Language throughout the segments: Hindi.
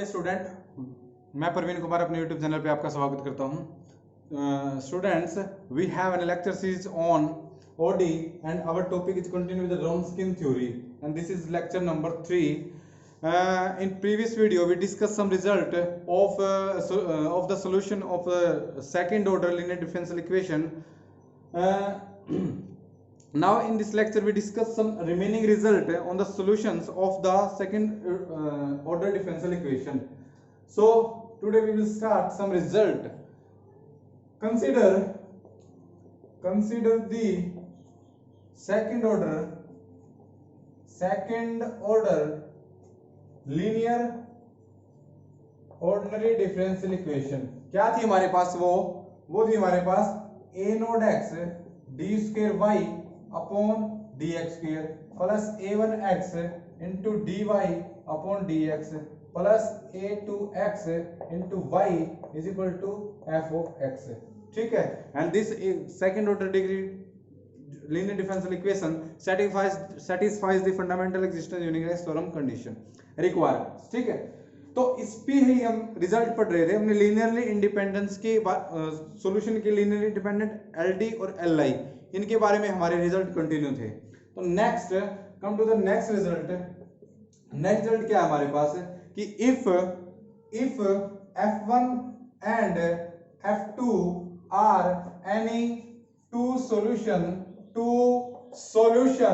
स्टूडेंट, मैं परवीन कुमार अपने यूट्यूब चैनल पे आपका स्वागत करता हूँ। Students, we have an lecture series on OD and our topic is continue with the Wronskian theory and this is lecture number 3. In previous video we discussed some result of the solution of second order linear differential equation. Now in this lecture we discuss some remaining result on the solutions of the second order differential equation. So today we will start some result. Consider the second order linear ordinary differential equation. क्या थी हमारे पास? वो थी हमारे पास a naught x d square y upon dx square plus a1x into dy upon dx plus a2x into y is equal to f of x. ठीक है, and this second order degree linear differential equation satisfies the fundamental existence uniqueness theorem condition requirements. ठीक है, तो इस पे ही हम रिजल्ट पढ़ रहे थे. हमने लीनियरली इंडिपेंडेंस के सॉल्यूशन के लीनियरली इंडिपेंडेंट एलडी और एलआई इनके बारे में हमारे रिजल्ट कंटिन्यू थे. तो next come to the next result. Next result क्या है हमारे पास कि if f1 and f2 are any two solution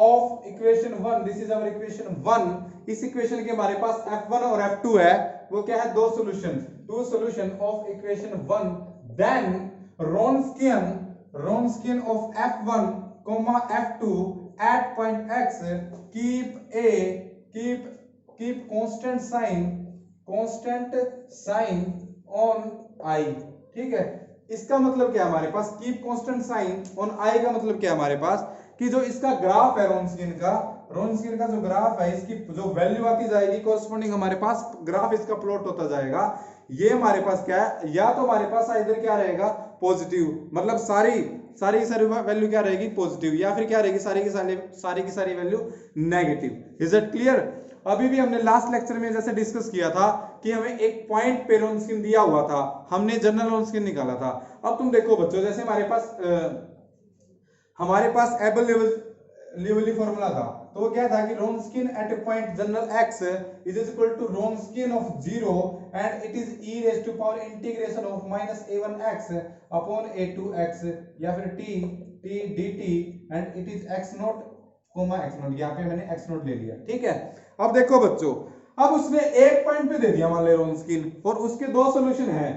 of equation 1. this is our equation 1. इस इक्वेशन के हमारे पास f1 और f2 है. वो क्या है? दो solution of equation 1. Then Wronskian of f1 f2 at point x keep constant sign on I. ठीक है, इसका मतलब क्या है हमारे पास? Keep constant sign on I का मतलब क्या है हमारे पास कि जो इसका ग्राफ है Wronskian का जो ग्राफ है, इसकी जो वैल्यू आती जाएगी कॉरस्पॉन्डिंग हमारे पास ग्राफ इसका प्लॉट होता जाएगा. ये हमारे पास क्या है? या तो हमारे पास इधर क्या रहेगा? पॉजिटिव, मतलब सारी वैल्यू क्या रहेगी? पॉजिटिव, या फिर क्या रहेगी? सारी की सारी value negative. Is it clear? अभी भी हमने लास्ट लेक्चर में जैसे डिस्कस किया था कि हमें एक पॉइंट पे Wronskian दिया हुआ था, हमने जनरल Wronskian निकाला था. अब तुम देखो बच्चों, जैसे हमारे पास एबल लिवली फॉर्मूला था, तो वो क्या था कि Wronskian at a point general x is equal to Wronskian of 0 and it is e raise to power integration of minus a1x upon a2x या फिर t dt and it is x naught comma x naught. यहाँ पे मैंने x नॉट ले लिया. ठीक है, अब देखो बच्चों, अब उसने एक पॉइंट पे दे दिया मान ले Wronskian, और उसके दो सॉल्यूशन हैं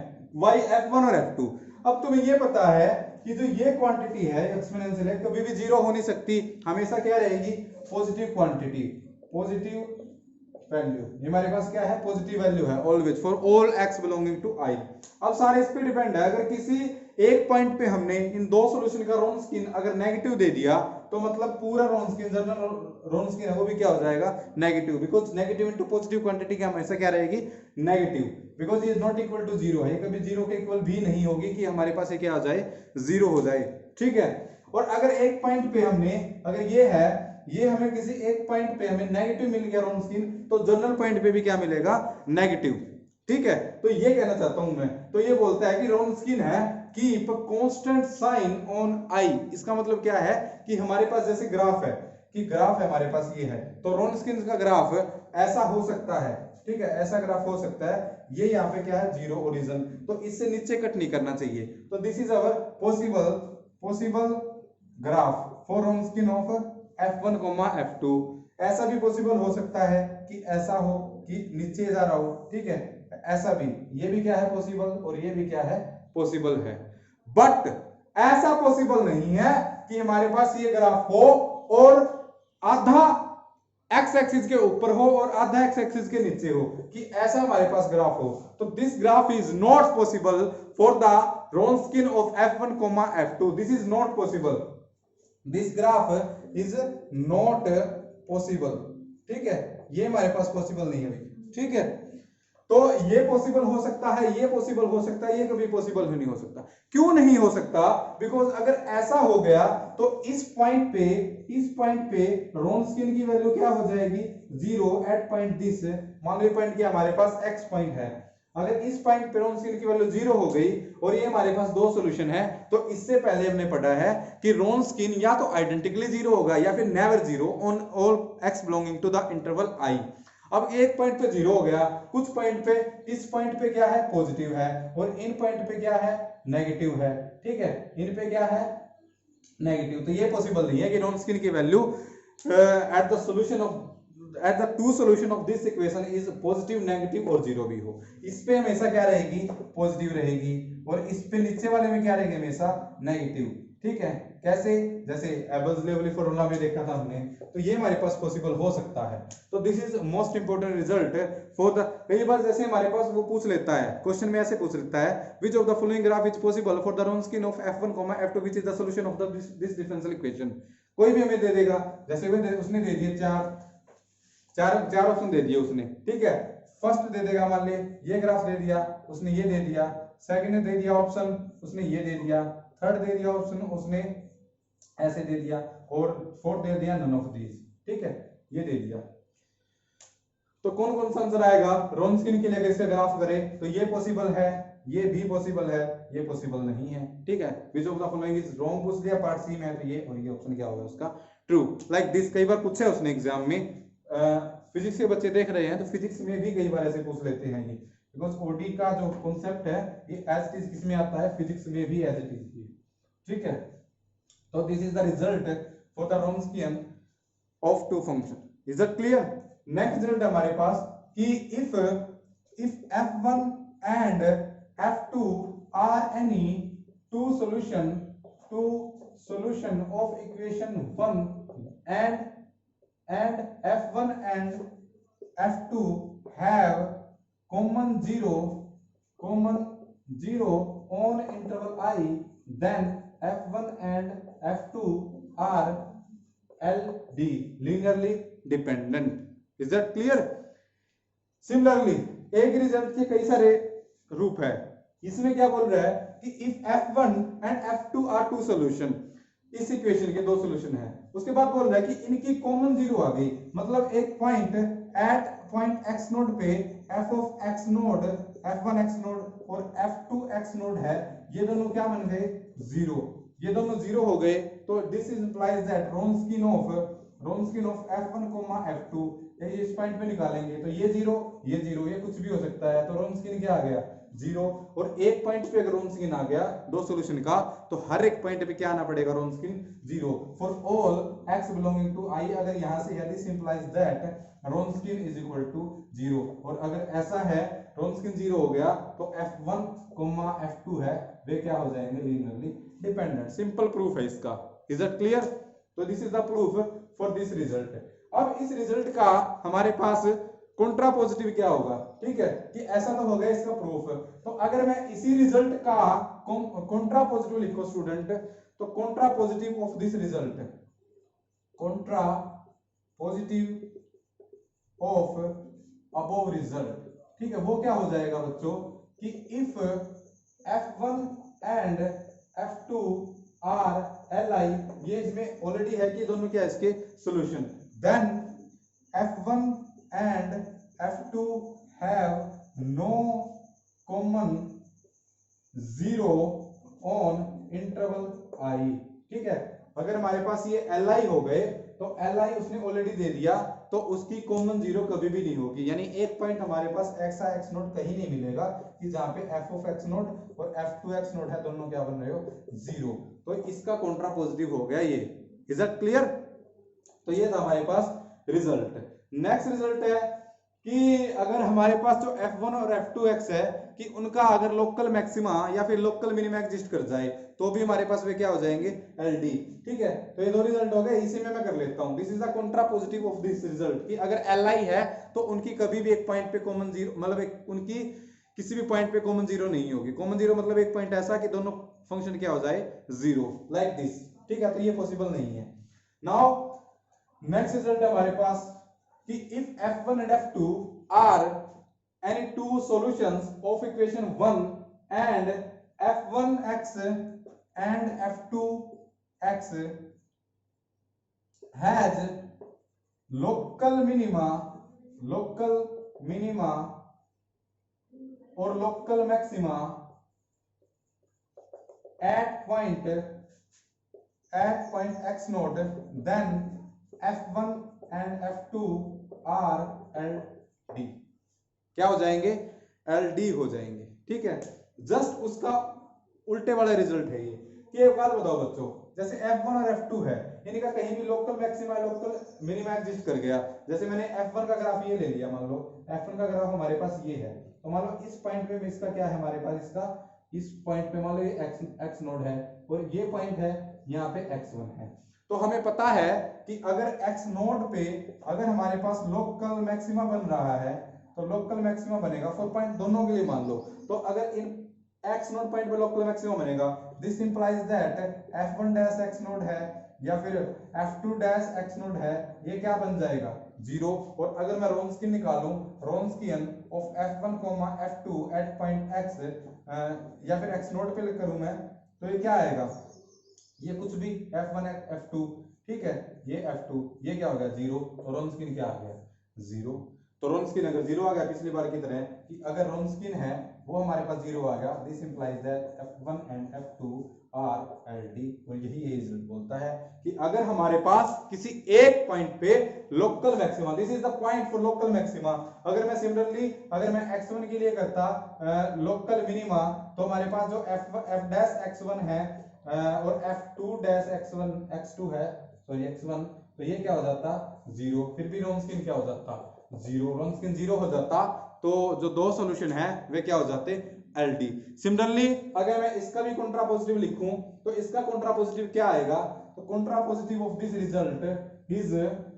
y f1 और f2. अब तुम्हें ये पता है कि जो ये क्वांटिटी है एक्सपोनेंशियल है, कभी भी जीरो हो नहीं सकती, हमेशा क्या रहेगी? Positive quantity, positive value. ये हमारे पास क्या है? पॉजिटिव वैल्यू है always for all x belonging to i. अब सारे इस पे डिपेंड है. अगर किसी एक पॉइंट पे हमने इन दो सॉल्यूशन का Wronskian अगर नेगेटिव दे दिया तो मतलब पूरा जनरल Wronskian है वो भी क्या हो जाएगा? Negative, because negative into positive quantity क्या हमेशा क्या रहेगी? नेगेटिव, बिकॉज ये is not equal to zero है. ये कभी जीरो के इक्वल भी नहीं होगी कि हमारे पास ये क्या हो जाए? जीरो हो जाए. ठीक है, और अगर एक पॉइंट पे हमने अगर ये हमें किसी एक पॉइंट पे हमें नेगेटिव मिल गया Wronskian, तो जनरल पॉइंट पे भी क्या मिलेगा? नेगेटिव. ठीक है, तो ये कहना चाहता हूं मैं. तो ये बोलता है कि Wronskian है keep constant sign on I. इसका मतलब क्या है कि हमारे पास जैसे ग्राफ है कि ग्राफ है हमारे पास, ये है, तो Wronskian का ग्राफ ऐसा हो सकता है. ठीक है, ऐसा ग्राफ हो सकता है. ये यहाँ पे क्या है? जीरो ओरिजिन, तो इससे नीचे कट नहीं करना चाहिए. तो this is our possible graph for Wronskian of f1, f2. ऐसा भी पॉसिबल हो सकता है कि ऐसा हो कि नीचे जा रहा हो. ठीक है, ऐसा भी, ये भी क्या है? पॉसिबल, और ये भी क्या है? पॉसिबल है. बट ऐसा पॉसिबल नहीं है कि हमारे पास ये ग्राफ हो और आधा x एक्सिस के ऊपर हो और आधा x एक्सिस के नीचे हो, कि ऐसा हमारे पास ग्राफ हो. तो this graph is not possible for the Wronskian of f1, f2. This is not possible. This graph is not possible. ठीक है, ये हमारे पास पॉसिबल नहीं है. ठीक है, तो ये पॉसिबल हो सकता है, ये पॉसिबल हो सकता है, ये कभी पॉसिबल नहीं हो सकता। क्यों नहीं हो सकता? बिकॉज अगर ऐसा हो गया तो इस पॉइंट पे रोन्स्किन की वैल्यू क्या हो जाएगी? 0 एट पॉइंट दिस। मान लो पॉइंट क्या हमारे पास x पॉइंट है, अगर इस पॉइंट पे रोन्स्किन की वैल्यू 0 हो गई और ये हमारे पास दो सॉल्यूशन है, तो इससे पहले हमने पढ़ा है कि रोन्स्किन या तो आइडेंटिकली 0 होगा या फिर never 0 on all x belonging to the interval i। अब एक पॉइंट पे 0 हो गया, कुछ पॉइंट पे, इस पॉइंट पे क्या है? पॉजिटिव है, और इन पॉइंट पे क्या है? नेगेटिव है। ठीक है, इन पे क्या है? नेगेटिव। तो ये पॉसिबल नहीं है कि रोन्स्किन की value at the solution of at the two solution of this equation is positive, negative और 0 भी हो। इस पे हमेशा क्या रहेगी? पॉजिटिव रहेगी, और इस पे नीचे वाले में क्या रहेगी? हमेशा नेगेटिव। ठीक है, कैसे? जैसे एबल्स-लेवली फॉर्मूला में देखा था हमने, तो ये हमारे पास पॉसिबल हो सकता है। तो this is most important result for the. कई बार जैसे हमारे पास वो पूछ लेता है, क्वेश्चन में ऐसे पूछ लेता है, which of the following graph is possible for the Wronskian of f1, f2 which is the solution of this differential equation. कोई भी हमें दे देगा, जैसे उसने दे दिए चार ऑप्शन दे दिए उसने। ठीक है, फर्स्ट दे देगा, मान ले ये ग्राफ दे दिया उसने, ये दे दिया, सेकंड दे दिया ऑप्शन उसने, ये दे दिया, थर्ड दे दिया ऑप्शन उसने, ऐसे दे दिया, और फोर्थ दे दिया नन ऑफ दीज। ठीक है, ये दे दिया। तो कौन कौन सा आंसर आएगा? रोन्स्किन के लिए अगर इसका ग्राफ करें तो ये पॉसिबल है, ये भी पॉसिबल है, ये पॉसिबल नहीं है। ठीक है, which of the following is wrong पूछ दिया, पार्ट सी में, तो ये, और ये ऑप्शन क्या होगा उसका? ट्रू। लाइक दिस कई बार पूछा है उसने एग्जाम में। फिजिक्स के बच्चे देख रहे हैं तो फिजिक्स में भी कई बार ऐसे पूछ लेते हैं ये, बिकॉज ओडी का जो कॉन्सेप्ट है ये एज इट इज किस में आता है? फिजिक्स में भी एज इट इज। ठीक है, तो this is the result for the Wronskian of two function. Is it clear? Next result हमारे पास कि if f1 and f2 are any two solution of equation 1 and f1 and f2 have common zero on interval I, then f1 and f2 are LD, linearly dependent. Is that clear? Similarly, एक रिजल्ट के कई सारे रूप है। इसमें क्या बोल रहा है कि if f1 and f2 are two solution, इस इक्वेशन के दो सॉल्यूशन है, उसके बाद बोल रहा है कि इनकी कॉमन जीरो आ गई, मतलब एक point at point x naught पे f of x naught, f1 x naught और f2 x नोड है, ये दोनों क्या बन गए? जीरो। ये दोनों जीरो हो गए, तो this implies that Wronskian of f1, f2, इस पॉइंट पे निकालेंगे तो ये जीरो, ये कुछ भी हो सकता है, तो रोन्स्किन क्या आ गया? जीरो। और एक पॉइंट पे अगर रोन्स्किन आ गया दो सॉल्यूशन का, तो हर एक पॉइंट पे क्या आना पड़ेगा? Wronskian zero for all x belonging to i। अगर यहां से this implies that Wronskian is equal to zero, और अगर ऐसा है रोन्स्किन जीरो हो गया तो f1, f2 है, वे क्या हो जाएंगे? Linearly dependent. सिंपल प्रूफ है इसका। Is that clear? तो this is the proof for this result. अब इस रिजल्ट का हमारे पास कॉन्ट्रा पॉजिटिव क्या होगा? ठीक है, कि ऐसा तो हो गया इसका प्रूफ। तो अगर मैं इसी रिजल्ट का कॉन्ट्रा पॉजिटिव लिखो स्टूडेंट, तो Contra positive of this result, Contra positive of above result, ठीक है, वो क्या हो जाएगा बच्चों कि if f1 and f2 are li, ये इसमें ऑलरेडी है कि दोनों क्या इसके solution, then f1 and f2 have no common zero on interval I। ठीक है, अगर हमारे पास ये li हो गए तो li उसने ऑलरेडी दे दिया, तो उसकी कॉमन जीरो कभी भी नहीं होगी। यानी एक पॉइंट हमारे पास x नोट कहीं नहीं मिलेगा कि जहां पे f ऑफ x नोट और f2 x नोट है, दोनों क्या बन रहे हो? जीरो। तो इसका कॉन्ट्रा पॉजिटिव हो गया ये। Is that clear? तो ये था हमारे पास रिजल्ट। नेक्स्ट रिजल्ट है कि अगर हमारे पास जो f1 और f2x है कि उनका अगर लोकल मैक्सिमा या फिर लोकल मिनिमा एग्जिस्ट कर जाए तो भी हमारे पास वे क्या हो जाएंगे? LD। ठीक है, तो ये दो रिजल्ट हो गए, इसी में मैं कर लेता हूं। This is the Contra positive of this result कि अगर Li है तो उनकी कभी भी एक पॉइंट पे कॉमन जीरो, मतलब उनकी किसी भी पॉइंट पे कॉमन जीरो नहीं होगी। कॉमन जीरो मतलब एक पॉइंट ऐसा कि दोनों फंक्शन क्या हो जाए? Zero, like this. ठीक है, तो ये पॉसिबल नहीं है। नाउ नेक्स्ट रिजल्ट है हमारे पास कि if f1 and f2 are any two solutions of equation 1 and f1x and f2x has local minima or local maxima at point x naught, then f1 and f2 are LD। क्या हो जाएंगे? LD हो जाएंगे। ठीक है, जस्ट उसका उल्टे वाला रिजल्ट है ये। कि एक बात बताओ बच्चों, जैसे f1 और f2 है, इनका कहीं भी local maxima local minima exist कर गया। जैसे मैंने f1 का ग्राफ ये ले लिया, मान लो f1 का ग्राफ हमारे पास ये है, तो मान लो इस पॉइंट पे इसका क्या है हमारे पास, इसका इस पॉइंट पे मान लो ये x नोड है और ये पॉइंट है यहाँ पे x1 है। तो हमें पता है कि अगर x नोड पे अगर हमारे पास लोकल मैक्सिमा बन रहा है तो लोकल मैक्सिमा बनेगा फॉर पॉइंट दोनों के लिए मान लो। तो अगर इन x नोड पॉइंट पे लोकल मैक्सिमा बनेगा, this implies that f1 dash x node है या फिर f2 डैश x नोड है, ये क्या बन जाएगा? 0। और अगर मैं रोन्सकियन निकालूं, Wronskian of f1, f2 at point x या फिर x नोड पे करूं मैं, तो ये क्या आएगा? ये कुछ भी f1 f2, ठीक है, ये f2, ये क्या हो गया? 0। तो रोन्सकियन क्या आ गया? 0। तो रोन्सकियन अगर 0 आ गया पिछली बार की तरह, कि अगर रोन्सकियन है वो हमारे पास 0 आ गया, this implies that f1 and f2 are LD। और यही ये रिजल्ट बोलता है कि अगर हमारे पास किसी एक पॉइंट पे local maxima, this is the point for local maxima. अगर मैं सिमिलरली अगर मैं x1 के लिए करता लोकल मिनिमा, तो हमारे पास जो f डैश x1 है और f2 डैश x2 है, सॉरी x1, तो ये क्या हो जाता? 0। फिर भी रोन्सकियन क्या हो जाता? 0। रोन्सकियन 0 हो जाता, तो जो दो सॉल्यूशन है वे क्या हो जाते? LD। सिमिलरली अगर मैं इसका भी कॉन्ट्रापोजिटिव लिखूं, तो इसका कॉन्ट्रापोजिटिव क्या आएगा? तो contrapositive of this result is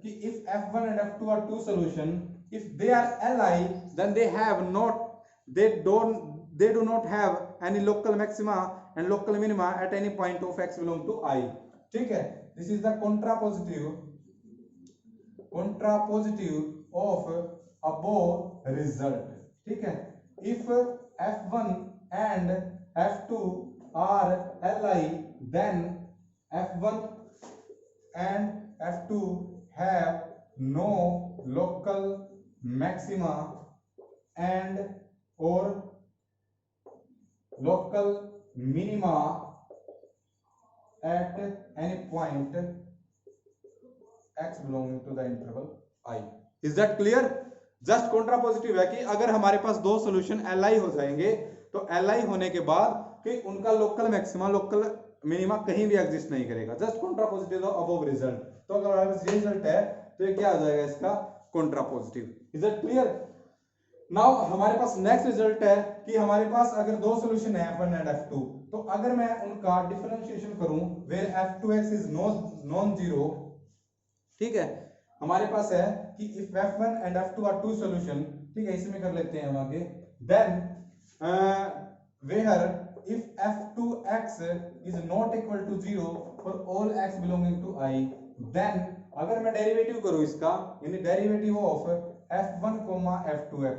कि if f1 and f2 are two solution, if they are Li, then they do not have any local maxima and local minima at any point of x belong to I। ठीक है, this is the contrapositive of above result। ठीक है, if f1 and f2 are Li, then f1 and f2 have no local maxima and or local minima at any point x belonging to the interval I। Is that clear? Just contrapositive है कि अगर हमारे पास दो सॉल्यूशन Li हो जाएंगे, तो Li होने के बाद कि उनका लोकल मैक्सिमा लोकल मिनिमा कहीं भी एग्जिस्ट नहीं करेगा। Just contrapositive of above result. तो अगर हमारे पास ये रिजल्ट है तो ये क्या आ जाएगा? इसका contrapositive. Is it clear? Now हमारे पास नेक्स्ट रिजल्ट है कि हमारे पास अगर दो सॉल्यूशन है f1 एंड f2, तो अगर मैं उनका डिफरेंशिएशन करूं where f2x is non zero, ठीक है, हमारे पास है कि if f1 and f2 are two solution, ठीक है, इसमें कर लेते हैं हम आगे, then where if f2x is not equal to 0 for all x belonging to I, then अगर मैं डेरिवेटिव करूं इसका, यानी डेरिवेटिव ऑफ f1, f2x,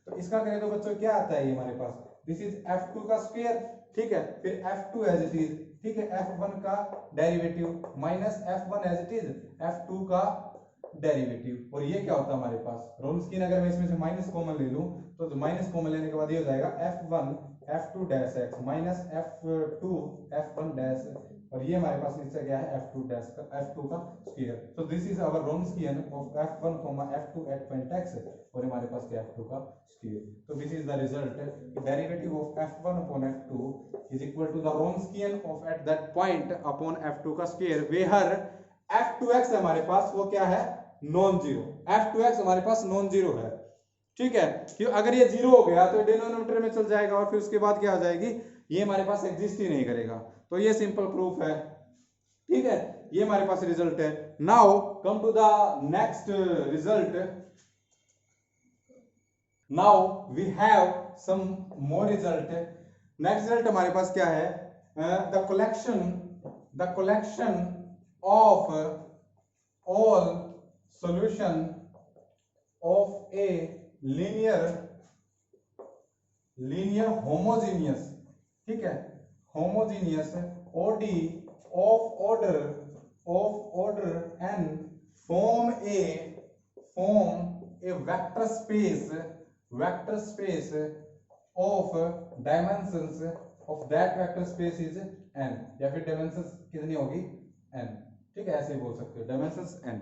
तो इसका करें तो बच्चों क्या आता है? ये हमारे पास दिस इज f2 का स्क्वायर, ठीक है, फिर f2 एज इट इज, ठीक है, f1 का derivative minus f1 as it is f2 का डेरिवेटिव। और ये क्या होता है हमारे पास? रोन्सकियन अगर मैं इसमें से माइनस कॉमन ले लूं, तो माइनस कॉमन लेने के बाद ये हो जाएगा f1 f2 dash x minus f2 f1 dash, और ये हमारे पास नीचे क्या है? f2 डैश का f2 का square. So this is our Wronskian of f1, f2 at point x, और हमारे पास क्या? f2 का स्क्वायर। तो this is the result, derivative of f1 upon f2 is equal to the Wronskian of at that point upon f2 का स्क्वायर, वेयर f2x हमारे पास वो क्या है? Non zero. f2x हमारे पास नॉन जीरो है, ठीक है, क्यों? अगर ये जीरो हो गया तो डिनोमिनेटर में चल जाएगा और फिर उसके बाद क्या हो जाएगी? ये हमारे पास एग्जिस्ट ही नहीं करेगा। तो ये सिंपल प्रूफ है, ठीक है, ये हमारे पास रिजल्ट है। Now come to the next result. Now we have some more result. Next result हमारे पास क्या है? The collection of all solution of a linear linear homogeneous, ठीक है, homogeneous OD of order n form a vector space of dimensions of that vector space is n, या फिर dimensions कितनी होगी n, ठीक है, ऐसे बोल सकते हो dimensions n।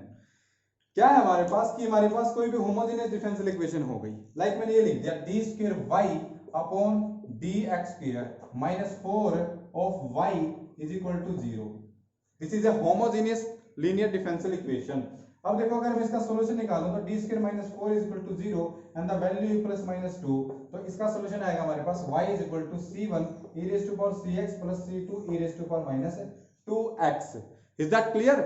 क्या है हमारे पास कि हमारे पास कोई भी होमोजेनियस डिफरेंशियल इक्वेशन हो गई, लाइक मैंने ये लिख दिया D square Y upon D X square minus 4 of Y is equal to 0। This is a homogeneous linear differential equation. अब देखो अगर मैं इसका सॉल्यूशन निकालूं तो D square minus 4 is equal to 0 and the value plus minus 2, तो इसका सॉल्यूशन आएगा हमारे पास y is equal to c1 e raise to power cx plus c2 e raise to power minus 2x। Is that clear?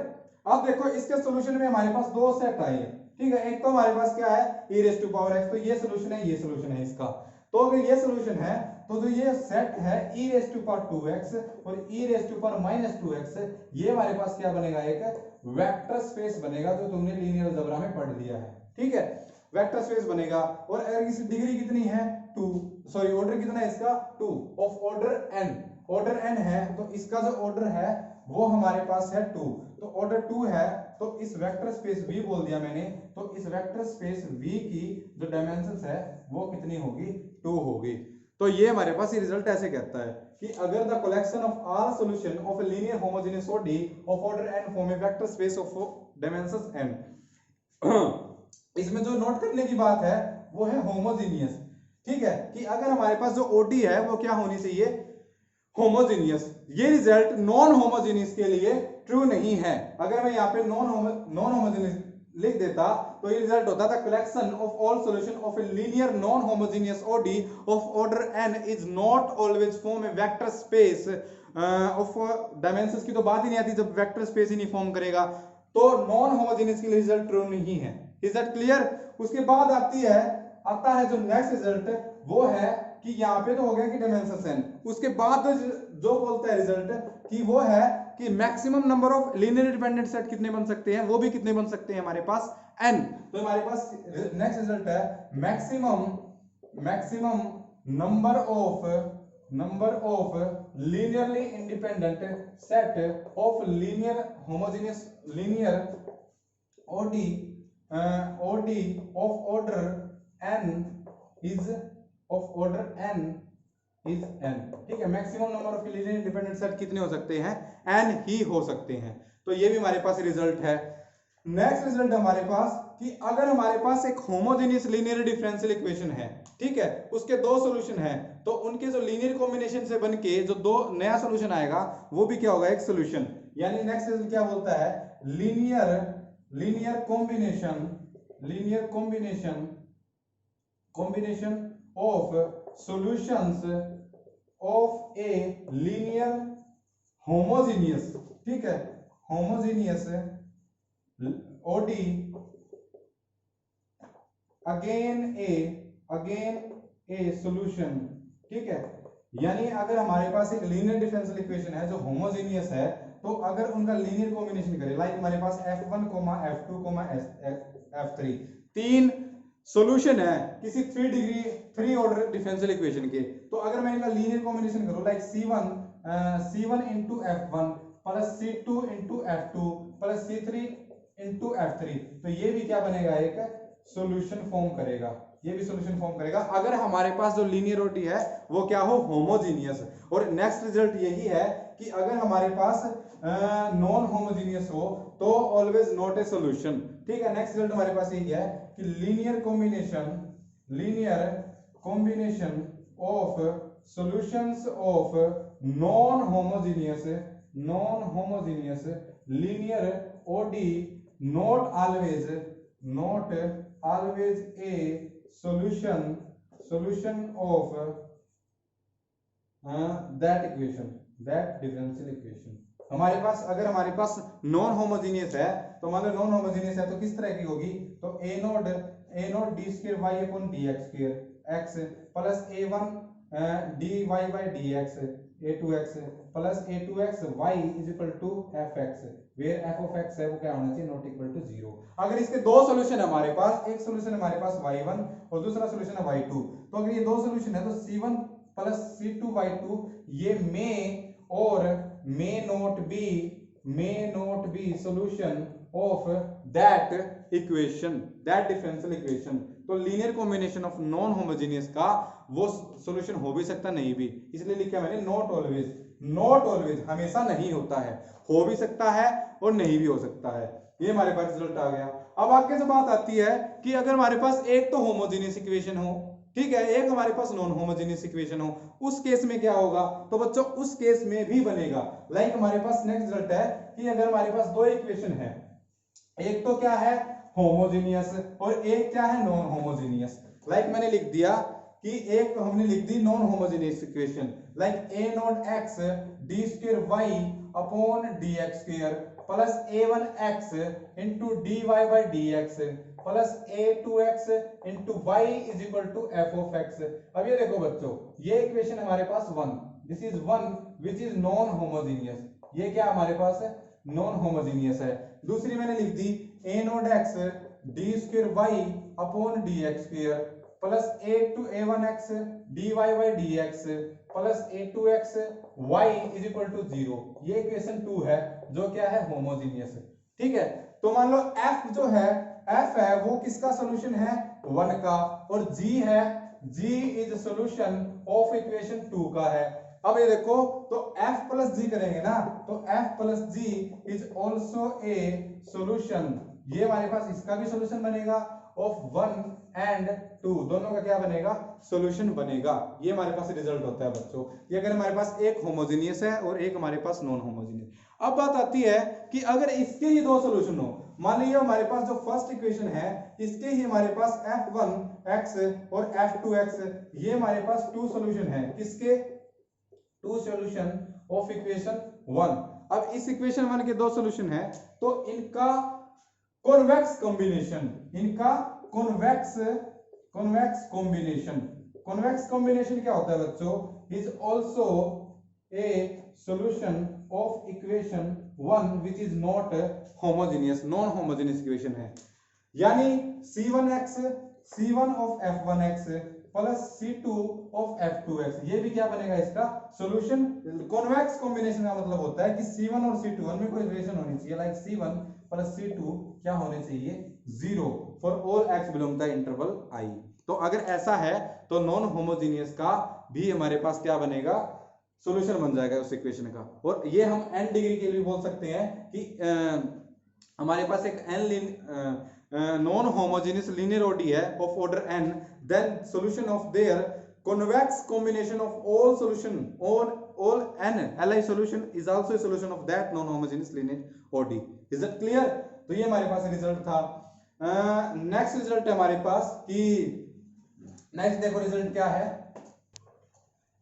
अब देखो इसके सॉल्यूशन में हमारे पास दो सेट आए हैं, ठीक है, एक तो हमारे पास क्या है e raise to power x, तो ये सॉल्यूशन है, ये सॉल्यूशन है इसका। तो अगर ये सॉल्यूशन है तो जो ये सेट है e raise to power 2x और e raise to power minus 2x, ये हमारे पास क्या बनेगा, एक वेक्टर स्पेस बनेगा, जो तुमने लीनियर अलजेब्रा में पढ़ लिया है, ठीक है, वेक्टर स्पेस बनेगा। और अगर इसकी डिग्री कितनी है 2, सॉरी ऑर्डर कितना है इसका 2 ऑफ ऑर्डर n है, तो इसका जो ऑर्डर है वो हमारे पास है 2, तो ऑर्डर 2 है, तो इस वेक्टर स्पेस V बोल दिया मैंने, तो इस वेक्टर स्पेस V की जो डायमेंशंस है वो कितनी होगी 2 होगी। तो ये हमारे पास ये रिजल्ट ऐसे कहता है कि अगर the collection of all solution of a linear homogeneous OD of order n form a vector space of dimensions n, इसमें जो नोट करने की बात है वो है होमोजेनियस, ठीक है, कि अगर हमारे पास जो ओडी है वो क्या होनी चाहिए, होमोजेनियस। ये रिजल्ट नॉन होमोजेनियस के लिए ट्रू नहीं है। अगर मैं यहाँ पे नॉन होमोजेनियस लिख देता तो ये रिजल्ट होता था collection of all solution of a linear non homogeneous OD of order n is not always form a vector space of dimensions की तो बात ही नहीं आती जब वेक्टर स्पेस ही नहीं फॉर्म करेगा, तो नॉन होमोजेनियस के लिए रिजल्ट ट्रू नहीं है। Is that clear? उसके बाद आता है जो नेक्स्ट रिजल्ट, वो है कि यहाँ पे तो हो गया कि डायमेंशंस n, उसके बाद जो बोलता है रिजल्ट कि वो है कि maximum number of linear independent set कितने बन सकते हैं, वो भी कितने बन सकते हैं हमारे पास n। तो हमारे पास नेक्स्ट रिजल्ट है maximum number of linearly independent set of linear homogeneous linear OD of order n is n, ठीक है, maximum number of linear independent set कितने हो सकते हैं, n ही हो सकते हैं। तो ये भी हमारे पास रिजल्ट है। नेक्स्ट रिजल्ट हमारे पास कि अगर हमारे पास एक होमोजेनियस लीनियर डिफरेंशियल इक्वेशन है, ठीक है, उसके दो सॉल्यूशन है, तो उनके जो लीनियर कॉम्बिनेशन से बनके जो दो नया सॉल्यूशन आएगा वो भी क्या होगा, एक सॉल्यूशन। यानी नेक्स्ट रिजल्ट क्या बोलता है, linear combination of solutions of a linear homogeneous, ठीक है, homogeneous OD again a solution, ठीक है। यानी अगर हमारे पास एक लीनियर डिफरेंशियल इक्वेशन है जो होमोजेनियस है, तो अगर उनका लीनियर कॉम्बिनेशन करें, लाइक हमारे पास f1, f2, f3 तीन सॉल्यूशन है किसी 3 ऑर्डर डिफरेंशियल इक्वेशन के, तो अगर मैं इनका लीनियर कॉम्बिनेशन करूं like c1 into f1 plus c2 into f2 plus c3 into f3, तो ये भी क्या बनेगा, एक सॉल्यूशन फॉर्म करेगा, ये भी सॉल्यूशन फॉर्म करेगा अगर हमारे पास जो लीनियरिटी है वो क्या हो, होमोजेनियस। और नेक्स्ट रिजल्ट यही है कि अगर हमारे पास नॉन होमोजेनियस हो तो ऑलवेज नॉट ए सॉल्यूशन, ठीक है। नेक्स्ट रिजल्ट हमारे पास यही है कि linear combination of solutions of non homogeneous linear OD not always a solution of that differential equation। हमारे पास अगर हमारे पास नॉन होमोजेनियस है, तो मान लो नॉन होमोजेनियस है तो किस तरह की होगी, तो a naught D square Y upon D X square X plus a1 dy by dx a2x plus a2x y is equal to fx, where f of x है वो क्या होना चाहिए, नॉट इक्वल टू 0। अगर इसके दो सॉल्यूशन है हमारे पास, एक सॉल्यूशन हमारे पास y1 और दूसरा सॉल्यूशन है y2, तो अगर ये दो सोल्यूशन है तो C1 प्लस C2/2 ये मे और may not be solution of that equation, that differential equation. तो linear combination of non homogeneous का वो सॉल्यूशन हो भी सकता नहीं भी, इसलिए लिखा मैंने नॉट ऑलवेज। नॉट ऑलवेज हमेशा नहीं होता है, हो भी सकता है और नहीं भी हो सकता है। ये हमारे पास रिजल्ट आ गया। अब आगे से बात आती है कि अगर हमारे पास एक तो होमोजेनियस इक्वेशन हो, ठीक है, एक हमारे पास नॉन होमोजेनियस इक्वेशन हो, उस केस में क्या होगा? तो बच्चों उस केस में भी बनेगा। लाइक हमारे पास नेक्स्ट रिजल्ट है कि अगर हमारे पास दो इक्वेशन है, एक तो क्या है होमोजेनियस और एक क्या है नॉन होमोजेनियस। लाइक मैंने लिख दिया कि एक हमने लिख दी non homogeneous equation, like a naught x d square y upon dx square plus a1x into dy by dx plus a2x into y is equal to f of x। अब ये देखो बच्चों, ये इक्वेशन हमारे पास one, this is one which is non homogeneous. ये क्या हमारे पास है? नॉन होमोजेनियस है। दूसरी मैंने लिख दी a naught x d square y upon dx square plus a1x dy by dx plus a2x y is equal to 0। ये इक्वेशन 2 है जो क्या है होमोजेनियस है, ठीक है। तो मान लो f जो है, f है वो किसका सॉल्यूशन है? 1 का, और g है, g is solution of equation 2 का है। अब ये देखो, तो f प्लस g करेंगे ना, तो f plus g is also a solution. ये हमारे पास इसका भी सॉल्यूशन बनेगा ऑफ 1 एंड 2, दोनों का क्या बनेगा? सॉल्यूशन बनेगा। ये हमारे पास रिजल्ट होता है बच्चों। ये अगर हमारे पास एक होमोजेनियस है और एक हमारे पास नॉन होमोजेनियस। अब बात आती है कि अगर इसके ही दो सॉल्यूशन हो, मान लीजिए हमारे पास जो फर्स्ट इक्वेशन है इसके ही हमारे पास f1x और f2x, ये हमारे पास टू सॉल्यूशन है। किसके? Two solution of equation 1। अब इस इक्वेशन 1 के दो सॉल्यूशन है, तो इनका कॉन्वेक्स कॉम्बिनेशन, इनका कॉन्वेक्स कॉम्बिनेशन क्या होता है बच्चों? Is also a solution of equation 1 which is not homogeneous, non homogeneous equation है। यानी C1 of f1x plus C2 of f2x, ये भी क्या बनेगा? इसका सॉल्यूशन। कॉन्वेक्स कॉम्बिनेशन का मतलब होता है कि C1 और C2 उनमें कोई रिलेशन होनी चाहिए, लाइक C1 प्लस C2 क्या होने चाहिए? 0 for all x belong the interval i। तो अगर ऐसा है तो नॉन होमोजेनियस का भी हमारे पास क्या बनेगा? सॉल्यूशन बन जाएगा उस इक्वेशन का। और ये हम n डिग्री के लिए बोल सकते हैं कि हमारे पास एक n non homogeneous linear ODE है of order n, then solution of their convex combination of all solution or all n li solution is also a solution of that non homogeneous linear OD। is it clear? तो ये हमारे पास रिजल्ट था। नेक्स्ट रिजल्ट है हमारे पास कि नेक्स्ट देखो रिजल्ट क्या है?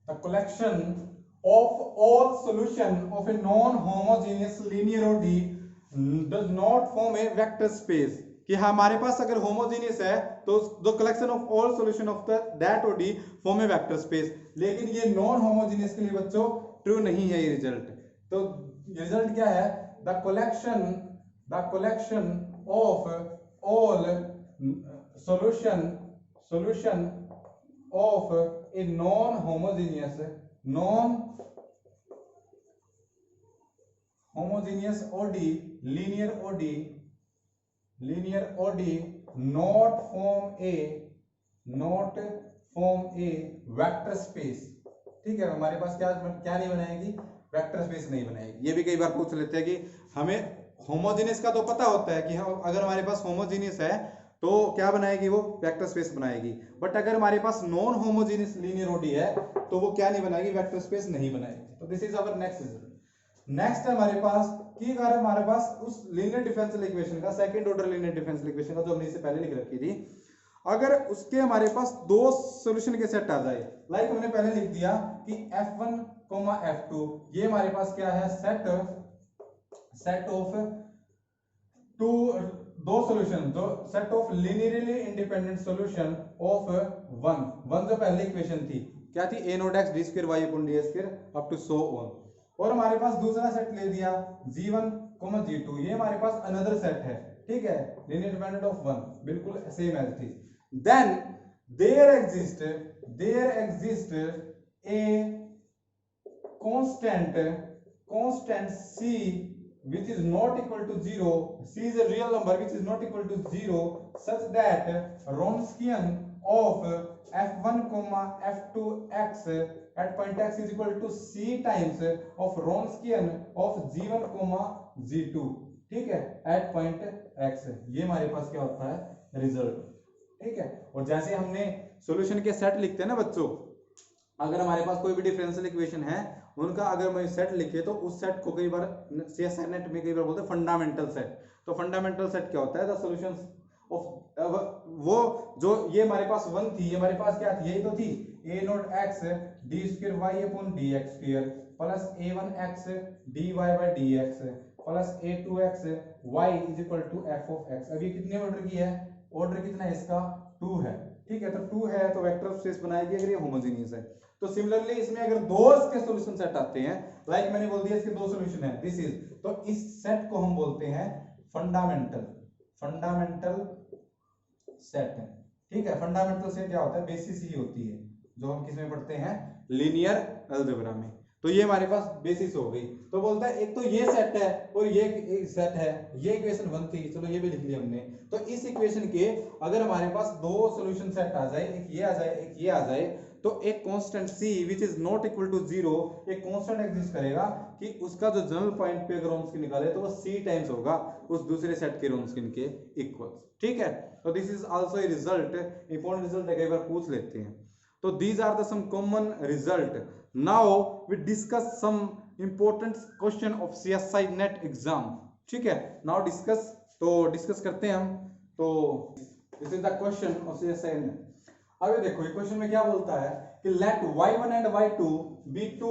The collection of all solution of a non homogeneous linear OD does not form a vector space। कि हमारे पास अगर होमोजेनियस है तो the collection of all solution of that OD form a vector space. लेकिन ये नॉन होमोजेनियस के लिए बच्चों ट्रू नहीं है ये रिजल्ट। तो रिजल्ट क्या है? The collection of all solution of a non homogeneous OD linear OD not form a vector space। ठीक है, हमारे पास क्या नहीं बनाएगी? वेक्टर स्पेस नहीं बनाएगी। ये भी कई बार पूछ लेते हैं कि हमें होमोजेनियस का तो पता होता है कि अगर हमारे पास होमोजेनियस है तो क्या बनाएगी? वो वेक्टर स्पेस बनाएगी। बट अगर हमारे पास नॉन होमोजेनियस लीनियर ओडी है तो वो क्या नहीं बनाएगी? वेक्टर स्पेस नहीं बनाएगी। तो this is our next result. Next है हमारे पास कि अगर हमारे पास उस लीनियर डिफरेंशियल इक्वेशन का, second order linear differential equation का जो हमने इससे पहले लिख रखी थी, अगर उसके हमारे पास दो सॉल्यूशन के सेट आ जाए, लाइक हमने पहले लिख दिया कि f1, f2, ये हमारे पास क्या है? सेट ऑफ दो सॉल्यूशन, जो set of linearly independent solution of one जो पहले इक्वेशन थी क्या थी? a naught x d square y upon d square up to so on. और हमारे पास दूसरा सेट ले दिया G1, G2, ये हमारे पास अनदर सेट है, ठीक है, लीनियर डिपेंडेंट ऑफ 1, बिल्कुल same as it is. there exists a constant c which is not equal to 0. C is a real number which is not equal to 0 such that Wronskian of f1 f2 x at point x is equal to c times of Wronskian of g1 g2, ठीक है, at point x. ये हमारे पास क्या होता है, रिजल्ट, ठीक है. और जैसे हमने सॉल्यूशन के सेट लिखते हैं ना बच्चों, अगर हमारे पास कोई भी डिफरेंशियल इक्वेशन है, उनका अगर मैं सेट लिखे तो उस सेट को कई बार सीएसआई नेट में कई बार बोलते हैं फंडामेंटल सेट. तो फंडामेंटल सेट क्या होता है, द सॉल्यूशंस ऑफ वो जो ये हमारे पास 1 थी, ये हमारे पास क्या थी, यही तो थी, a naught x d square y upon dx square plus a1 x dy by dx plus a2 x y is equal to f of x. अभी कितने ऑर्डर की है, ऑर्डर कितना है इसका, 2 है, ठीक है. तो 2 है तो वेक्टर स्पेस बनाएगी अगर ये होमोजेनियस है. तो सिमिलरली इसमें अगर दो इसके सॉल्यूशन सेट आते हैं, लाइक मैंने बोल दिया इसके दो सॉल्यूशन है, दिस इज, तो इस सेट को हम बोलते हैं फंडामेंटल सेट, ठीक है. फंडामेंटल सेट क्या होता है, बेसिस ही होती है, जो हम किसमें पढ़ते हैं, लीनियर अलजेब्रा में. तो ये हमारे पास बेसिस हो गई. तो बोलता है एक तो ये सेट है और ये एक सेट है, ये इक्वेशन 1 थी, चलो ये भी लिख लिया हमने. तो इस इक्वेशन के अगर हमारे पास दो सॉल्यूशन सेट आ जाए, एक ये आ जाए एक ये आ जाए, तो एक constant c which is not equal to 0, एक कांस्टेंट एग्जिस्ट करेगा कि उसका जो जनरल पॉइंट पे अगर Wronskian निकाले तो वो c टाइम्स होगा उस दूसरे सेट के Wronskian के इक्वल्स, ठीक है. तो this is also a result, important result है, कई बार पूछ लेते हैं. तो these are the some common result. Now we discuss some important question of CSI NET exam, ठीक है. नाउ डिस्कस करते हैं हम. तो this is the question of CSI NET. अभी देखो ये क्वेश्चन में क्या बोलता है कि let y1 and y2 be two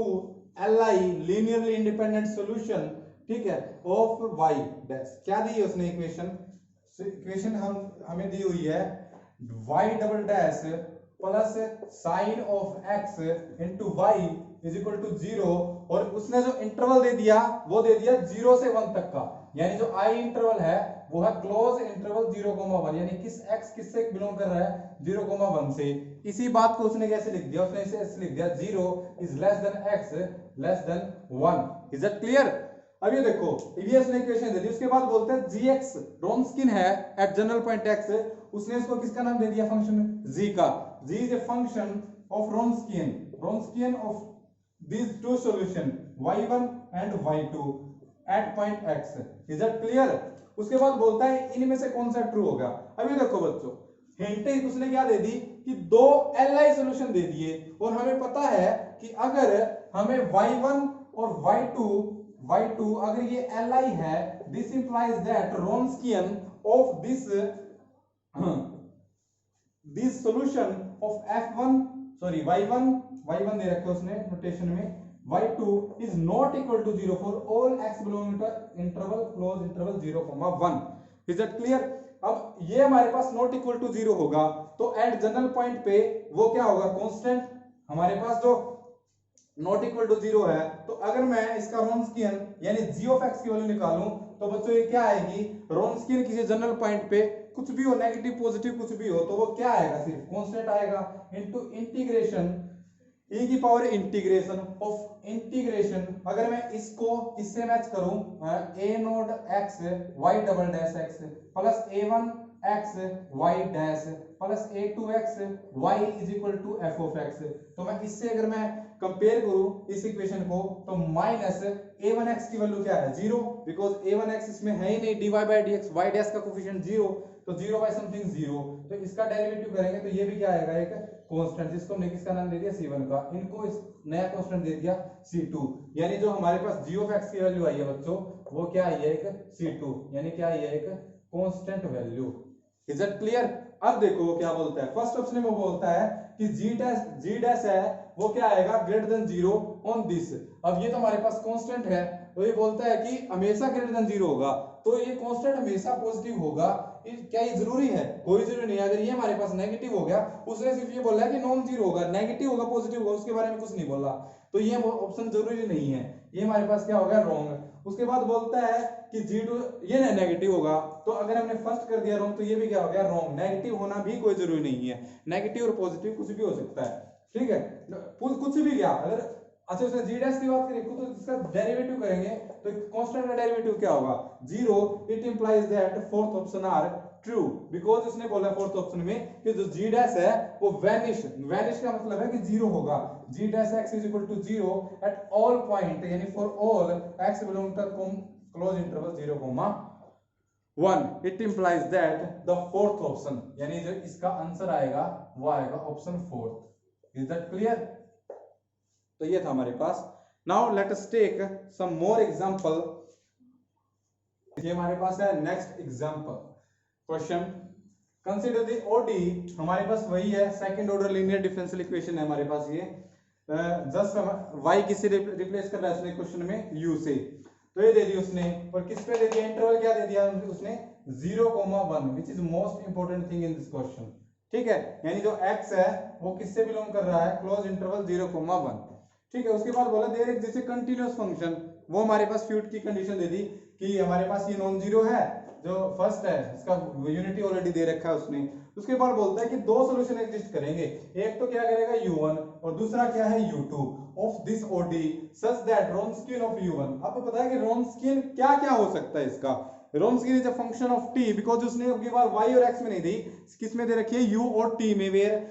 li linearly independent solution, ठीक है, ऑफ y डैश. क्या दी है उसने इक्वेशन हमें दी हुई है y double dash plus sine of x into y is equal to 0, और उसने जो इंटरवल दे दिया वो दे दिया 0 से 1 तक का, यानी जो i इंटरवल है वो है क्लोज इंटरवल 0,1, यानी किस x किससे बिलोंग कर रहा है, 0,1 से. इसी बात को उसने कैसे लिख दिया, उसने इसे ऐसे लिख दिया 0 is less than x less than 1. Is it clear. अब ये देखो ये उसने इक्वेशन दे दी, उसके बाद बोलते हैं gx Wronskian है एट जनरल पॉइंट x, उसने इसको किसका नाम दे दिया, फंक्शन g का. g is a function of Wronskian of these two solution y1 and y2 at point x. is that clear. उसके बाद बोलता है इनमें से कौन सा ट्रू होगा. अभी देखो बच्चों, हिंट उसने क्या दे दी कि दो li सॉल्यूशन दे दिए, और हमें पता है कि अगर हमें y1 और y2 अगर ये li है, this implies that Wronskian of this solution of y1 दे रखे उसने नोटेशन में, y2 is not equal to 0 for all x belonging to interval close interval 0,1. is that clear. अब ये हमारे पास not equal to 0 होगा, तो एट जनरल पॉइंट पे वो क्या होगा, कांस्टेंट. हमारे पास जो not equal to 0 है, तो अगर मैं इसका Wronskian यानी g of x की वैल्यू निकालूं तो बच्चों ये क्या आएगी, Wronskian किसी जनरल पॉइंट पे कुछ भी हो, नेगेटिव पॉजिटिव कुछ भी हो, तो वो क्या आएगा, सिर्फ कांस्टेंट आएगा इनटू इंटीग्रेशन e की पावर इंटीग्रेशन. अगर मैं इसको इससे मैच करूं, a naught x y double dash x plus a1 x y dash plus a2 x y is equal to f of x. तो मैं इससे अगर मैं कंपेयर करूं इस इक्वेशन को, तो माइनस a1 x की वैल्यू क्या है, 0, बिकॉज a1 x इसमें है ही नहीं, dy by dx y dash का कोफिशिएंट 0, तो 0 बाय समथिंग 0. तो इसका डेरिवेटिव करेंगे तो ये भी क्या आएगा, एक कांस्टेंट, जिसको हमने किसका नाम दे दिया, c1 का. इनको इस नया कांस्टेंट दे दिया c2, यानी जो हमारे पास g ऑफ x की वैल्यू आई है बच्चों, वो क्या आई है, एक c2, यानी क्या आई है, एक constant value. Is it clear. अब देखो वो क्या बोलता है, फर्स्ट ऑप्शन में वो बोलता है कि g डैश है वो क्या आएगा, ग्रेटर देन 0 ऑन दिस. अब ये तो हमारे पास कांस्टेंट है, तो ये बोलता है कि हमेशा ग्रेटर देन 0 होगा, तो ये कांस्टेंट हमेशा पॉजिटिव होगा, क्या ये जरूरी है? कोई जरूरी नहीं है। अगर ये हमारे पास नेगेटिव हो गया, उसने सिर्फ ये बोला है कि नॉन जीरो होगा, नेगेटिव होगा पॉजिटिव होगा उसके बारे में कुछ नहीं बोला, तो ये ऑप्शन जरूरी नहीं है, ये हमारे पास क्या होगा रॉन्ग। उसके बाद बोलता है कि G2 ये नेगेटिव होगा, तो अगर हमने फर्स्ट कर दिया रॉन्ग तो ये भी क्या हो गया रॉन्ग। नेगेटिव होना भी कोई जरूरी नहीं है, नेगेटिव और पॉजिटिव कुछ भी हो सकता है, ठीक है, कुछ भी क्या। अगर अच्छा उसने जी डैश की बात करें तो इसका डेरिवेटिव करेंगे तो कांस्टेंट का डेरिवेटिव क्या होगा zero. It implies that fourth option are true, because उसने बोला फोर्थ ऑप्शन में कि जो जी डैश है वो वैनिश का मतलब है कि जीरो होगा। G dash x is equal to zero at all point, यानी for all x belong to close interval 0,1। It implies that the fourth option, यानी जो इसका आंसर आएगा वो आएगा option fourth. Is that clear? तो ये था हमारे पास। Now let us take some more example. ये हमारे पास है next example question. Consider the ODE, हमारे पास वही है second order linear differential equation है हमारे पास ये। जस्ट y किससे रिप्लेस कर रहा है उसने क्वेश्चन में u से, तो ये दे दी उसने, और किस पे दे दिया इंटरवल क्या दे दिया उसने 0,1, which is most important thing in this question, ठीक है। यानी जो x है वो किससे बिलोंग कर रहा है क्लोज इंटरवल 0,1, ठीक है। उसके बाद बोला देयर एक जैसे कंटीन्यूअस फंक्शन, वो हमारे पास फ्यूट की कंडीशन दे दी कि हमारे पास ये नॉन जीरो है, जो फर्स्ट है इसका यूनिटी ऑलरेडी दे रखा है उसने। उसके बाद बोलता है कि दो सॉल्यूशन एग्जिस्ट करेंगे, एक तो क्या करेगा u1 और दूसरा क्या है u2 of this ODE such that Wronskian of u1। आपको पता है कि रोन्स्किन क्या क्या हो सकता है इसका। Wronskian is a function of t, because उसने अब की बार y और x में नहीं दी, किस में दे रखी है u और t में, where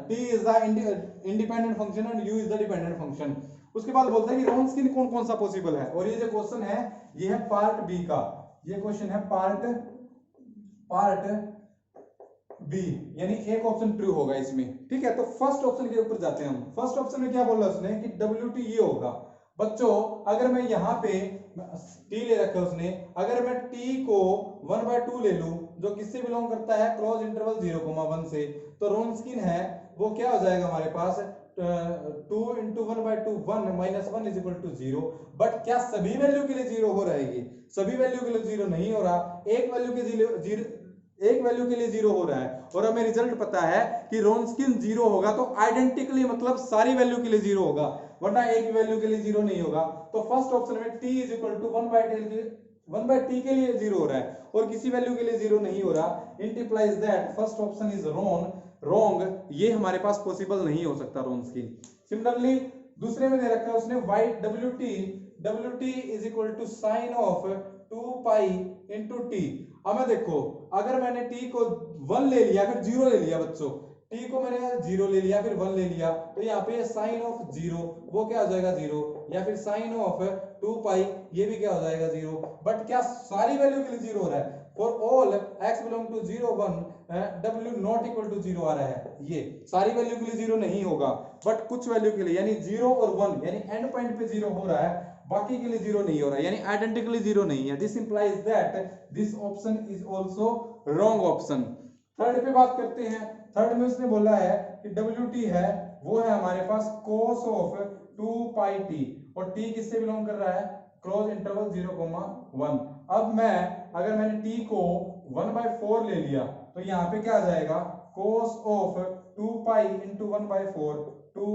t is the independent function and u is the dependent function। उसके बाद बोलता है कि रोन्स्किन कौन कौन सा पॉसिबल है, और ये जो क्वेश्चन है ये है पार्ट बी का, ये क्वेश्चन है पार्ट बी, यानी एक ऑप्शन ट्रू होगा इसमें, ठीक है। तो फर्स्ट ऑप्शन के ऊपर जाते हैं हम। फर्स्ट ऑप्शन में क्या बोला उसने कि WT ये होगा। बच्चों अगर मैं यहाँ पे t ले रखा है उसने, अगर मैं t को 1/2 ले लूं जो किससे बिलोंग करता है क्लोज इंटरवल 0,1 से, तो रोन्स्किन है वो क्या हो जाएगा हमारे पास 2 into 1/2 1 minus 1 is equal to 0। But क्या सभी वैल्यू के लिए जीरो हो रहेगी? सभी वैल्यू के लिए जीरो नहीं हो रहा, एक वैल्यू के लिए जीरो हो रहा है। और हमें रिजल्ट पता है कि रोन्स्किन जीरो होगा तो आइडेंटिकली मतलब सारी वैल्यू के लिए जीरो होगा, वरना एक वैल्यू के लिए जीरो नहीं होगा। तो फर्स्ट ऑप्शन में t is equal to 1/t के लिए जीरो हो रहा है और किसी वैल्यू के लिए जीरो नहीं हो रहा। It implies that first option is wrong, ये हमारे पास पॉसिबल नहीं हो सकता रोन्स्किन। सिमिलरली दूसरे में दे रखा है उसने WT is equal to sin of 2 pi into t। अब मैं देखो अगर मैंने t को 1 ले लिया फिर 0 ले लिया, बच्चों t को मैंने 0 ले लिया फिर 1 ले लिया, तो यहाँ पे sin of 0 वो क्या हो जाएगा 0, या फिर sin of 2 pi ये भी क्या हो जाएगा 0। बट क्या सारी वैल्यू के लिए 0 हो रहा है? For all x belong to 0 1 w not equal to 0 आ रहा है, ये सारी वैल्यू के लिए 0 नहीं होगा, बट कुछ वैल्यू के लिए यानी 0 और 1 यानी एंड पॉइंट पे 0 हो रहा है, बाकी के लिए 0 नहीं हो रहा है, यानी आइडेंटिकली 0 नहीं है। This implies that this option is also wrong option. Third पे बात करते हैं। थर्ड में उसने बोला है कि WT है वो है हमारे पास cos ऑफ 2 pi t, और t किससे बिलोंग कर रहा है क्लोज इंटरवल 0,1। अब मैं अगर मैंने t को 1/4 ले लिया तो यहाँ पे क्या आ जाएगा cos ऑफ 2 pi into 1/4 2,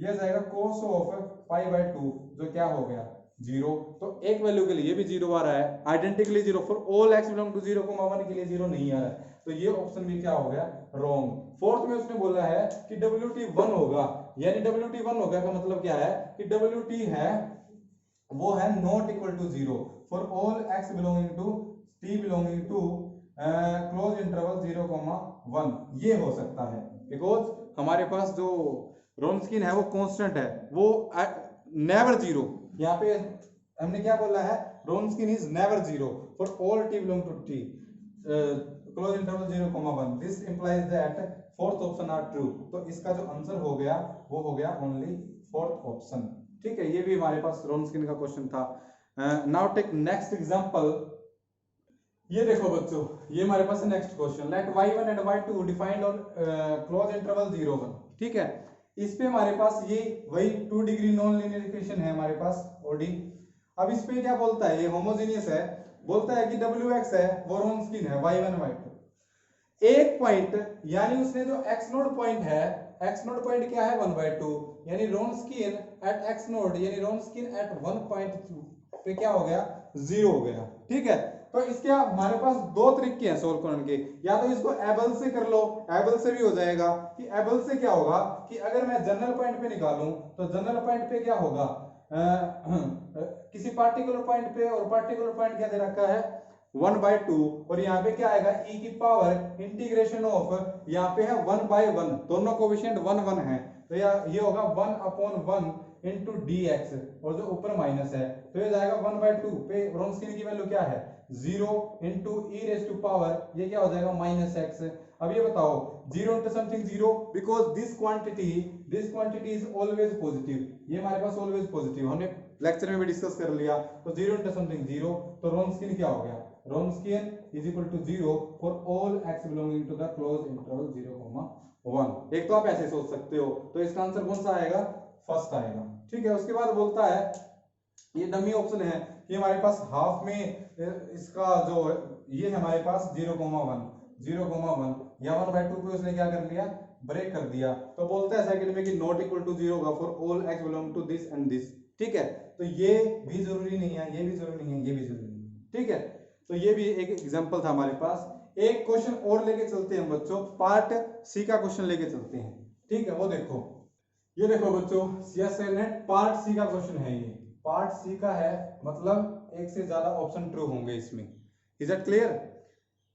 ये जाएगा cos ऑफ pi/2 जो क्या हो गया 0। तो एक वैल्यू के लिए ये भी 0 आ रहा है, identically 0 for all x belong to 0,1 के लिए 0 नहीं आ रहा है, तो ये ऑप्शन भी क्या हो गया रॉन्ग। फोर्थ में उसने बोला है कि WT 1 होगा, यानी WT 1 होगा का मतलब क्या है कि WT है वो है not equal to 0 for all x belonging to t belonging to close interval 0,1, ये हो सकता है बिकॉज हमारे पास जो रोन्स्किन है वो कांस्टेंट है, वो नेवर 0। यहाँ पे हमने क्या बोला है Wronskian is never 0 for all t belong to t close interval 0,1। This implies that fourth option are true, तो इसका जो आंसर हो गया वो हो गया ओनली फोर्थ ऑप्शन, ठीक है। ये भी हमारे पास रोन्स्किन का क्वेश्चन था। Now take next example. ये देखो बच्चों ये हमारे पास है next question, let y1 and y2 defined on close interval 0,1, ठीक है। इस पे हमारे पास ये वही 2 डिग्री नॉन लीनियर इक्वेशन है हमारे पास ओडी। अब इस पे क्या बोलता है, ये होमोजेनियस है, बोलता है कि WX है वो रोन्स्किन है y1 y2। एक पॉइंट यानी उसने जो x नोड पॉइंट है, x नोड पॉइंट क्या है 1/2, यानी रोन्स्किन एट x नोड यानी रोन्स्किन एट 1.2 पे क्या हो गया, 0 हो गया। ठीक है, तो इसके हमारे पास दो तरीके हैं सोल्व करने के, या तो इसको एबल से कर लो, एबल से भी हो जाएगा। कि एबल से क्या होगा कि अगर मैं जनरल पॉइंट पे निकालूं तो जनरल पॉइंट पे क्या होगा, किसी पार्टिकुलर पॉइंट पे, और पार्टिकुलर पॉइंट क्या दे रखा है 1/2, और यहाँ पे क्या आएगा e की पावर इंटीग्रेशन ऑफ, यहाँ पे है 1/1, दोनों कोएफिशिएंट 1 1 है, तो ये होगा 1/1 इंटू dx, और जो ऊपर माइनस है तो ये जाएगा 1/2 पे रोन्स्किन की वैल्यू क्या है 0 into E raise to power, ये क्या हो जाएगा -x। अब ये बताओ 0 into something 0, because this quantity is always positive, ये हमारे पास ऑलवेज पॉजिटिव, हमने लेक्चर में भी डिस्कस कर लिया। तो 0 इंटू समथिंग 0, तो रोन्स्किन क्या हो गया, Wronskian is equal to 0 for all x belonging to the close interval 0,1। एक तो आप ऐसे सोच सकते हो, तो इसका आंसर कौन सा आएगा, फर्स्ट आएगा। ठीक है, उसके बाद बोलता है ये डमी ऑप्शन है कि हमारे पास हाफ में इसका जो ये है हमारे पास 0,1 या 1/2 पे उसने क्या कर लिया, ब्रेक कर दिया। तो बोलता है सेकंड में कि नॉट इक्वल टू 0 होगा for all x belong to this and this. ठीक है, तो ये भी जरूरी नहीं है, ये भी जरूरी नहीं है, ये भी जरूरी नहीं है। ठीक है, तो ये भी एक एग्जांपल था हमारे पास। एक क्वेश्चन और लेके चलते हैं बच्चों, पार्ट सी का क्वेश्चन लेके चलते हैं। ठीक है, वो देखो, ये देखो बच्चों, सीएसएनएट पार्ट सी का क्वेश्चन है, ये पार्ट सी का है, मतलब एक से ज्यादा ऑप्शन ट्रू होंगे इसमें। Is it clear?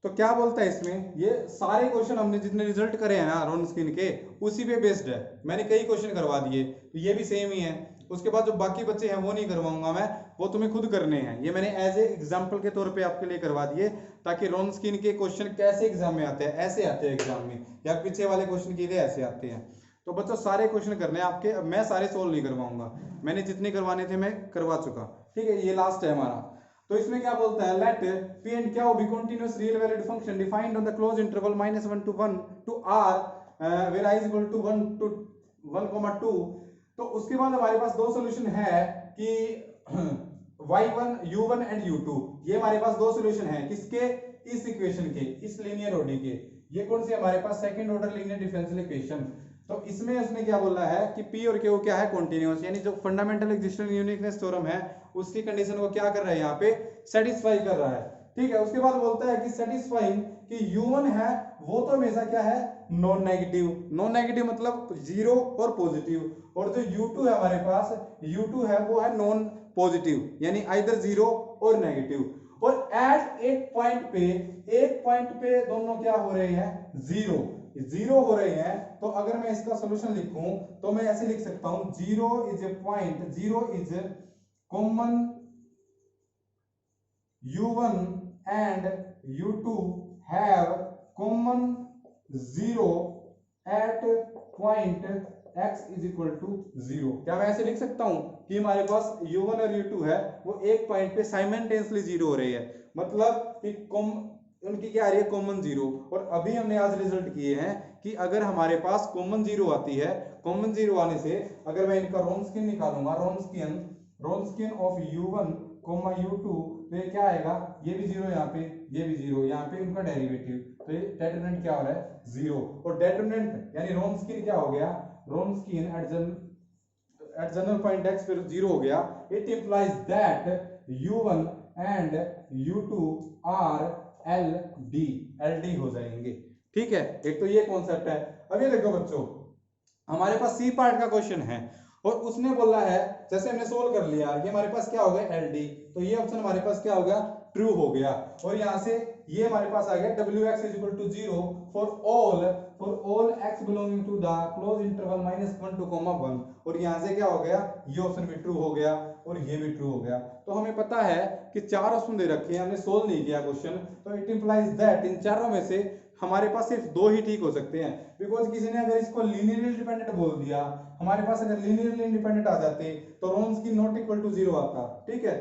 तो क्या बोलता है इसमें, ये सारे क्वेश्चन हमने जितने रिजल्ट करे हैं ना रोन्स्किन के, उसी पे बेस्ड है। मैंने कई क्वेश्चन करवा दिए, तो ये भी सेम ही है। उसके बाद जो बाकी बच्चे हैं वो नहीं करवाऊंगा मैं, वो तुम्हें खुद करने हैं। ये मैंने एज ए एग्जाम्पल के तौर पे आपके लिए करवा दिए, ताकि रोन्स्किन के क्वेश्चन कैसे एग्जाम में आते हैं, ऐसे आते हैं एग्जाम में, या पीछे वाले क्वेश्चन के लिए ऐसे आते हैं। तो बच्चों सारे क्वेश्चन करने हैं आपके, मैं सारे सोल्व नहीं करवाऊंगा, मैंने जितने करवाने थे मैं करवा चुका। ठीक है, ये लास्ट है हमारा। तो इसमें क्या बोलता है, let p and q be continuous real valued function defined on the close interval -1 to 1 to r where i is equal to 1 to 1,2। तो उसके बाद हमारे पास दो सॉल्यूशन है कि y1 u1 एंड u2, ये हमारे पास दो सॉल्यूशन है किसके, इस इक्वेशन के, इस लीनियर ओडी के। ये कौन सी हमारे पास second order linear differential equation. तो इसमें उसने क्या बोला है कि p और q क्या है, कॉन्टिन्यूअस, यानी जो फंडामेंटल एक्जिस्टेंस यूनिकनेस थ्योरम है उसकी कंडीशन को क्या कर रहा है, यहाँ पे सेटिस्फाई कर रहा है। ठीक है, उसके बाद बोलता है कि सेटिस्फाइंग कि u1 है वो तो हमेशा क्या है, नॉन नेगेटिव मतलब जीरो और पॉजिटिव, और जो u2 है हमारे पास, u2 है वो है नॉन पॉजिटिव, यानी आइदर जीरो और नेगेटिव। और एट एक पॉइंट पे दोनों क्या हो रहे हैं, जीरो हो रहे हैं। तो अगर मैं इसका सॉल्यूशन लिखूं तो मैं ऐसे लिख सकता हूं, zero is a point, zero is common u1 and u2 have common zero at point x is equal to 0। क्या मैं ऐसे लिख सकता हूं कि हमारे पास u1 और u2 है वो एक पॉइंट पे साइमल्टेनियसली जीरो हो रही है, मतलब कि उनकी क्या आ रही है, कॉमन जीरो। और अभी हमने आज रिजल्ट किए हैं कि अगर हमारे पास कॉमन जीरो आती है, कॉमन जीरो आने से अगर मैं इनका रोन्स्किन निकालूंगा, रोन्स्किन ऑफ u1 u2, तो ये क्या आएगा, ये भी जीरो यहाँ पे, ये भी जीरो यहाँ पे, उनका डेरिवेटिव, तो ये डेटर्मिनेंट क्या हो रहा है, जीरो। और डेटर्मिनेंट यानी रोन्स्किन क्या हो गया, Wronskian at general point x फिर जीरो हो गया। It implies that u1 and u2 are LD हो जाएंगे। ठीक है, एक तो ये कॉन्सेप्ट है। अब ये देखो बच्चों, हमारे पास सी पार्ट का क्वेश्चन है और उसने बोला है, जैसे हमने सोल्व कर लिया, ये हमारे पास क्या हो गया, LD, तो ये ऑप्शन हमारे पास क्या हो गया, ट्रू हो गया। और यहां से ये हमारे पास आ गया WX is equal to 0 for all x belonging to the close interval -1 to 1। और यहां से क्या हो गया, ये ऑप्शन भी ट्रू हो गया और ये भी ट्रू हो गया। तो हमें पता है कि चार ऑप्शन दे रखे हैं, हमने सोल्व नहीं किया क्वेश्चन, तो इट इंप्लाइज दैट इन चारों में से हमारे पास सिर्फ दो ही ठीक हो सकते हैं। बिकॉज किसी ने अगर इसको लीनियरली डिपेंडेंट बोल दिया, हमारे पास अगर लीनियरली इंडिपेंडेंट आ जाते तो रोन्स्किन नॉट इक्वल टू 0 आता। ठीक है,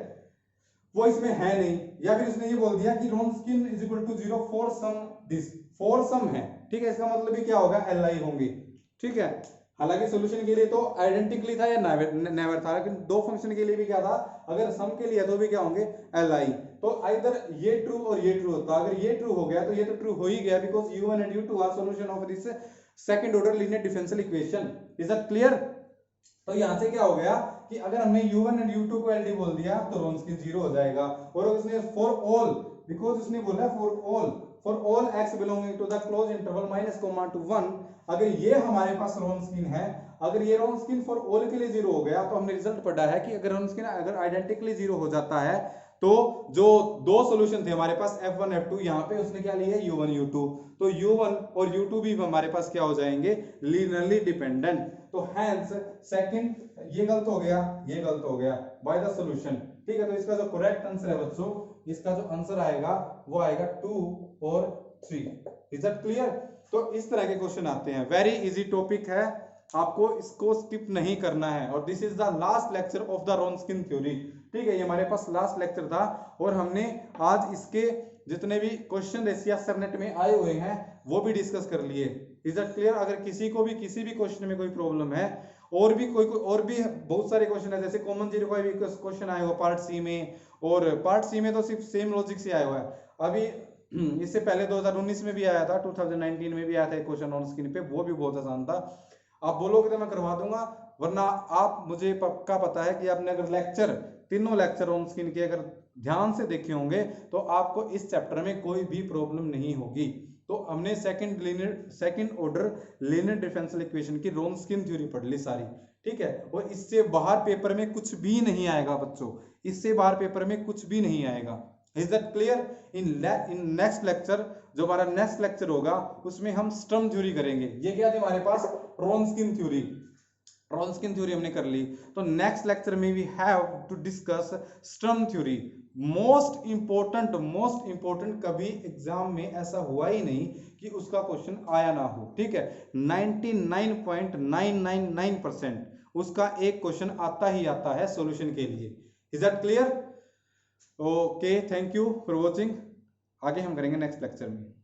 वो इसमें है नहीं, या फिर उसने ये बोल दिया कि Wronskian is equal to 0 for some this, for some है। ठीक है, इसका मतलब भी क्या होगा, Li होंगे। ठीक है, हालांकि सॉल्यूशन के लिए तो आइडेंटिकली था या नेवर था, लेकिन दो फंक्शन के लिए भी क्या था, अगर सम के लिए तो भी क्या होंगे li। तो इधर ये ट्रू और ये ट्रू होता, अगर ये ट्रू हो गया तो ये तो ट्रू हो ही गया, because u1 and u2 are solution of this second order linear differential equation. Is that clear? तो यहां से क्या हो गया कि अगर हमने u1 एंड u2 को LD बोल दिया तो रोन्सकिन जीरो हो जाएगा। और उसने फॉर ऑल, बिकॉज उसने बोला for all x belonging to the close interval minus comma to 1, अगर ये हमारे पास रोन्सकिन है, अगर ये रोन्सकिन फॉर ऑल के लिए जीरो हो गया तो हमने रिजल्ट पढ़ा है कि अगर रोन्सकिन अगर आइडेंटिकली जीरो हो जाता है तो जो दो सॉल्यूशन थे हमारे पास f1 f2, यहाँ पे उसने क्या लिया है u1 u2, तो u1 और u2 भी हमारे पास क्या हो जाएंगे, लीनियरली डिपेंडेंट। तो हैंस सेकंड, ये गलत हो गया, ये गलत हो गया बाय द सॉल्यूशन। ठीक है, तो इसका जो करेक्ट आंसर है बच्चों, इसका जो आंसर आएगा वो आएगा 2 और 3। Is that clear? तो इस तरह के क्वेश्चन आते हैं, वेरी इजी टॉपिक है, आपको इसको स्किप नहीं करना है। और this is the last lecture of the Wronskian theory. ठीक है, ये हमारे पास लास्ट लेक्चर था और हमने आज इसके जितने भी क्वेश्चन एशिया सरनेट में आए हुए हैं वो भी डिस्कस कर लिए। Is that clear? अगर किसी को भी किसी भी क्वेश्चन में कोई प्रॉब्लम है, और भी कोई और भी बहुत सारे क्वेश्चन है, जैसे कॉमन जीरो का भी क्वेश्चन आया हुआ पार्ट सी में, और पार्ट सी में तो सिर्फ सेम लॉजिक से आया हुआ है। अभी इससे पहले 2019 में भी आया था, 2019 में भी आया था एक क्वेश्चन ऑन स्क्रीन पे, वो भी बहुत आसान था। आप बोलोगे तो मैं करवा दूंगा, वरना आप मुझे पक्का पता है कि आपने अगर लेक्चर, तीनों लेक्चर ऑन स्क्रीन के अगर ध्यान से देखे होंगे तो आपको इस चैप्टर में कोई भी प्रॉब्लम नहीं होगी। तो हमने second order linear differential equation की रोन्सकिन थ्योरी पढ़ ली सारी। ठीक है, और इससे बाहर पेपर में कुछ भी नहीं आएगा बच्चों, इससे बाहर पेपर में कुछ भी नहीं आएगा। Is that clear? In next lecture, जो हमारा नेक्स्ट लेक्चर होगा उसमें हम स्टर्म थ्योरी करेंगे। ये क्या थी हमारे पास, रोन्सकिन थ्योरी। रोन्सकिन थ्योरी हमने कर ली, तो नेक्स्ट लेक्चर में we have to discuss Sturm theory. Most important, कभी एग्जाम में ऐसा हुआ ही नहीं कि उसका क्वेश्चन आया ना हो। ठीक है, 99.999% उसका एक क्वेश्चन आता ही आता है सॉल्यूशन के लिए। Is that clear? Okay, thank you for watching. आगे हम करेंगे नेक्स्ट लेक्चर में।